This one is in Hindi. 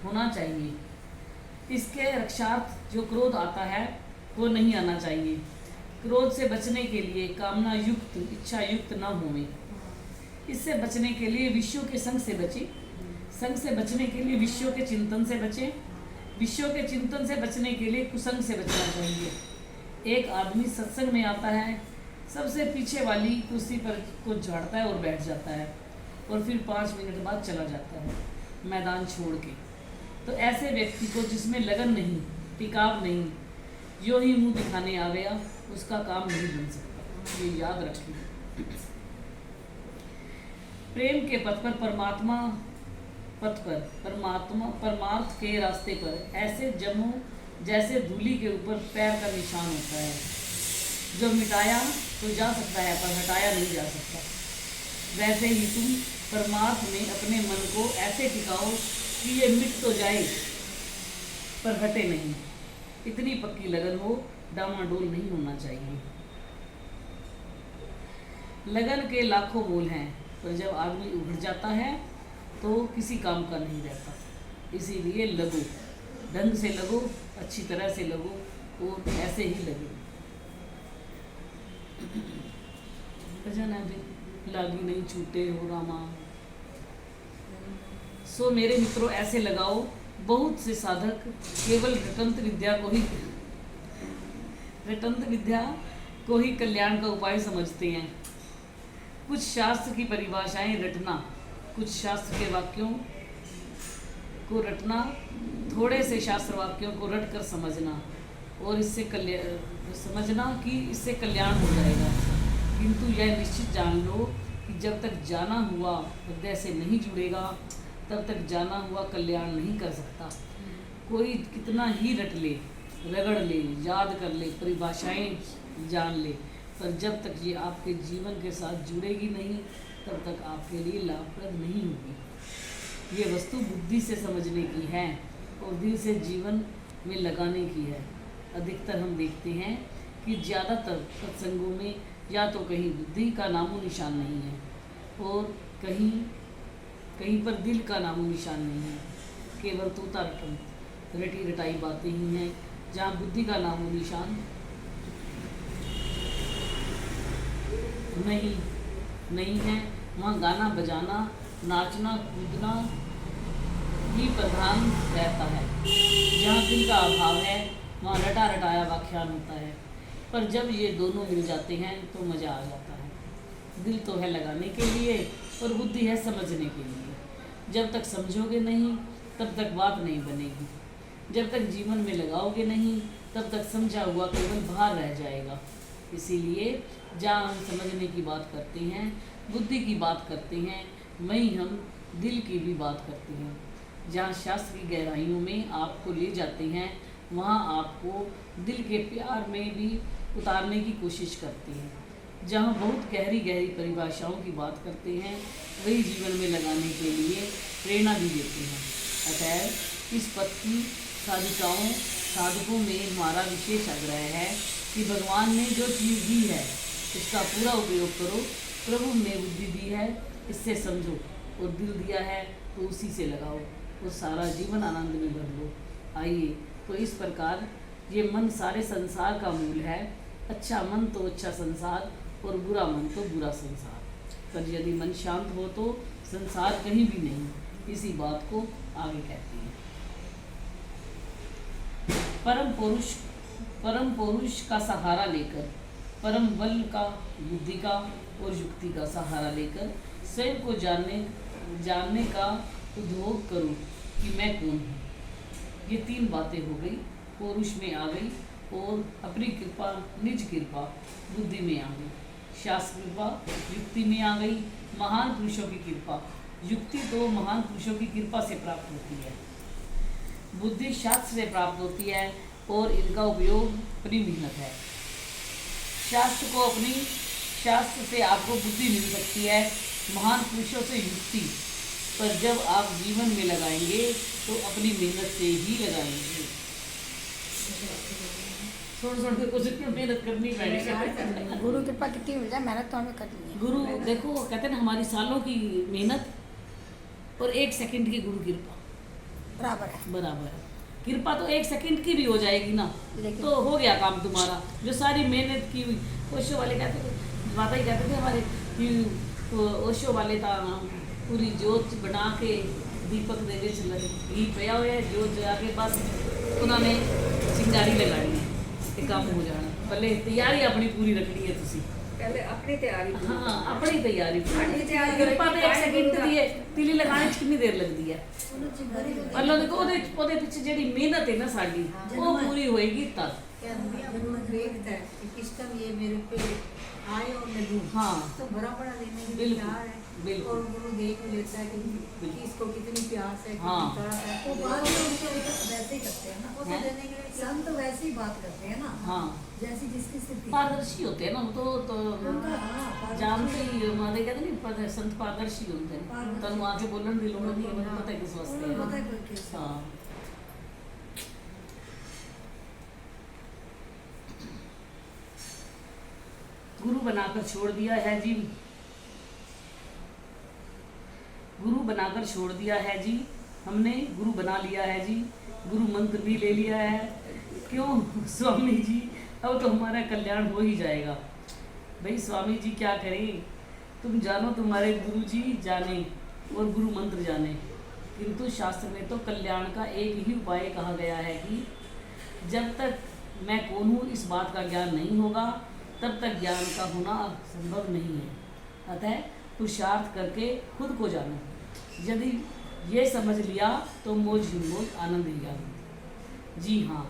होना चाहिए। इसके रक्षार्थ जो क्रोध आता है वो नहीं आना चाहिए। क्रोध से बचने के लिए कामना युक्त, इच्छा युक्त न होवे। इससे बचने के लिए विषयों के संग से बचे। संग से बचने के लिए विषयों के चिंतन से बचे। विषयों के चिंतन से बचने के लिए कुसंग से बचना चाहिए। एक आदमी सत्संग में आता है, सबसे पीछे वाली कुर्सी पर को झाड़ता है और बैठ जाता है और फिर 5 मिनट बाद चला जाता है मैदान छोड़ के। तो ऐसे व्यक्ति को जिसमें लगन नहीं, टिकाव नहीं, यो ही मुंह दिखाने आ गया, उसका काम नहीं बन सकता। ये याद रखिए। प्रेम के पथ पर परमार्थ के रास्ते पर ऐसे जमो जैसे धूली के ऊपर पैर का निशान होता है, जो मिटाया तो जा सकता है पर हटाया नहीं जा सकता। वैसे ही तुम परमार्थ में अपने मन को ऐसे टिकाओ कि ये मिट तो जाए पर हटे नहीं। इतनी पक्की लगन हो, डामाडोल नहीं होना चाहिए। लगन के लाखों मोल हैं, पर जब आदमी उभर जाता है तो किसी काम का नहीं रहता। इसीलिए लगो, ढंग से लगो, अच्छी तरह से लगो और ऐसे ही लगे। भजन है भी लागी नहीं छूटे हो रामा। सो मेरे मित्रों, ऐसे लगाओ। बहुत से साधक केवल रटंत विद्या को ही कल्याण का उपाय समझते हैं। कुछ शास्त्र की परिभाषाएं रटना, कुछ शास्त्र के वाक्यों को रटना, थोड़े से शास्त्र वाक्यों को रट कर समझना और इससे समझना कि इससे कल्याण हो जाएगा। किंतु यह निश्चित जान लो कि जब तक जाना हुआ हृदय से नहीं जुड़ेगा, तब तक जाना हुआ कल्याण नहीं कर सकता। कोई कितना ही रट ले, रगड़ ले, याद कर ले, परिभाषाएं जान ले, पर जब तक ये आपके जीवन के साथ जुड़ेगी नहीं, तब तक आपके लिए लाभप्रद नहीं होगी। ये वस्तु बुद्धि से समझने की है और दिल से जीवन में लगाने की है। अधिकतर हम देखते हैं कि ज़्यादातर सत्संगों में या तो कहीं बुद्धि का नामो निशान नहीं है और कहीं कहीं पर दिल का नामो निशान नहीं है। केवल तोता रटी रटाई बातें ही हैं। जहाँ बुद्धि का नामो निशान नहीं है, वहाँ गाना बजाना, नाचना कूदना ही प्रधान रहता है। जहाँ दिल का अभाव है, वहाँ रटा रटाया व्याख्यान होता है। पर जब ये दोनों मिल जाते हैं तो मज़ा आ जाता है। दिल तो है लगाने के लिए और बुद्धि है समझने के लिए। जब तक समझोगे नहीं, तब तक बात नहीं बनेगी। जब तक जीवन में लगाओगे नहीं, तब तक समझा हुआ केवल बाहर रह जाएगा। इसीलिए जहाँ हम समझने की बात करते हैं, बुद्धि की बात करते हैं, वहीं हम दिल की भी बात करते हैं। जहाँ शास्त्र की गहराइयों में आपको ले जाते हैं, वहाँ आपको दिल के प्यार में भी उतारने की कोशिश करते हैं। जहाँ बहुत गहरी गहरी परिभाषाओं की बात करते हैं, वही जीवन में लगाने के लिए प्रेरणा भी देते हैं। अतः इस पथ की साधकों में हमारा विशेष आग्रह है कि भगवान ने जो चीज़ दी है उसका पूरा उपयोग करो। प्रभु ने बुद्धि दी है, इससे समझो, और दिल दिया है तो उसी से लगाओ और सारा जीवन आनंद में भर लो। आइए, तो इस प्रकार ये मन सारे संसार का मूल है। अच्छा मन तो अच्छा संसार और बुरा मन तो बुरा संसार। पर यदि मन शांत हो तो संसार कहीं भी नहीं। इसी बात को आगे कहते हैं। परम पुरुष का सहारा लेकर, परम बल का, बुद्धि का और युक्ति का सहारा लेकर स्वयं को जानने का उद्योग करो कि मैं कौन हूँ। ये 3 बातें हो गई। पौरुष में आ गई और अपनी कृपा, निज कृपा बुद्धि में आ गई। शास्त्र कृपा युक्ति में आ गई, महान पुरुषों की कृपा। युक्ति तो महान पुरुषों की कृपा से प्राप्त होती है, बुद्धि शास्त्र से प्राप्त होती है और इनका उपयोग अपनी मेहनत है। शास्त्र से आपको बुद्धि मिल सकती है, महान पुरुषों से युक्ति, पर जब आप जीवन में लगाएंगे तो अपनी मेहनत से ही लगाएंगे। थोड़ी कोशिश में मेहनत करनी पड़ेगी। गुरु कृपा कितनी मिल जाए, मेहनत तो हमें करनी है। गुरु देखो, कहते हैं ना, हमारी सालों की मेहनत और 1 सेकंड की गुरु कृपा। बराबर है। बराबर है। कृपा तो 1 सेकंड की भी हो जाएगी ना, लेकिन- तो हो गया काम तुम्हारा। जो सारी मेहनत की हुई, ओशो वाले कहते थे, माता ही कहते थे हमारे कि ओशो वाले था पूरी जोत बना के दीपक दे विच घी पिया हुआ है, जोत जगा के बस उन्होंने चिंगारी लगानी है ते काम हो जाना। पहले तैयारी अपनी पूरी रखनी है तुसी। पहले अपनी तैयारी पूरी हाँ, अपनी तैयारी अपनी तैयारी कृपा तो 1 सेकंड पूरी दी है, तिली लगाने च कितनी देर लगती है। मतलब देखो ਉਹਦੇ ਪਿੱਛੇ ਜਿਹੜੀ ਮਿਹਨਤ ਹੈ ਨਾ ਸਾਡੀ, ਉਹ ਪੂਰੀ ਹੋਏਗੀ ਤਦ। गुरु देखता है कि किस टाइम ये मेरे पे आए और मैं दूं, हाँ। तो बड़ा बड़ा देने के लिए बिल्कुल, तैयार है। बिल्कुल। और गुरु देख लेता है कि इसको कितनी प्यास है, हाँ। कितनी प्यास है। वो बात तो उनके वैसे ही करते हैं ना, वो तो हैं? देने के लिए संत तो वैसे ही बात करते हैं ना, हाँ, जैसी जिसकी स्थिति। पारदर्शी होते हैं ना वो तो उनका हाँ, पारदर्शी। जानते ही माने कहते नहीं पर संत पारदर्शी होते हैं। पारदर्शी। तनु आके बोलन ਦੀ ਲੋੜ ਨਹੀਂ, ਮੈਨੂੰ पता है किस वास्ते उन्हें पता है। है कोई केस। हाँ, गुरु बनाकर छोड़ दिया है जी, गुरु बनाकर छोड़ दिया है जी, हमने गुरु बना लिया है जी, गुरु मंत्र भी ले लिया है। क्यों स्वामी जी, अब तो हमारा कल्याण हो ही जाएगा। भाई स्वामी जी क्या करें, तुम जानो तुम्हारे गुरु जी जाने और गुरु मंत्र जाने, किंतु शास्त्र में तो कल्याण का एक ही उपाय कहा गया है कि जब तक मैं कौन हूँ इस बात का ज्ञान नहीं होगा, तब तक ज्ञान का होना संभव नहीं है। अतः पुरुषार्थ करके खुद को जानो, यदि ये समझ लिया तो मोज ही मोज आनंद ही आनंद। जी हाँ,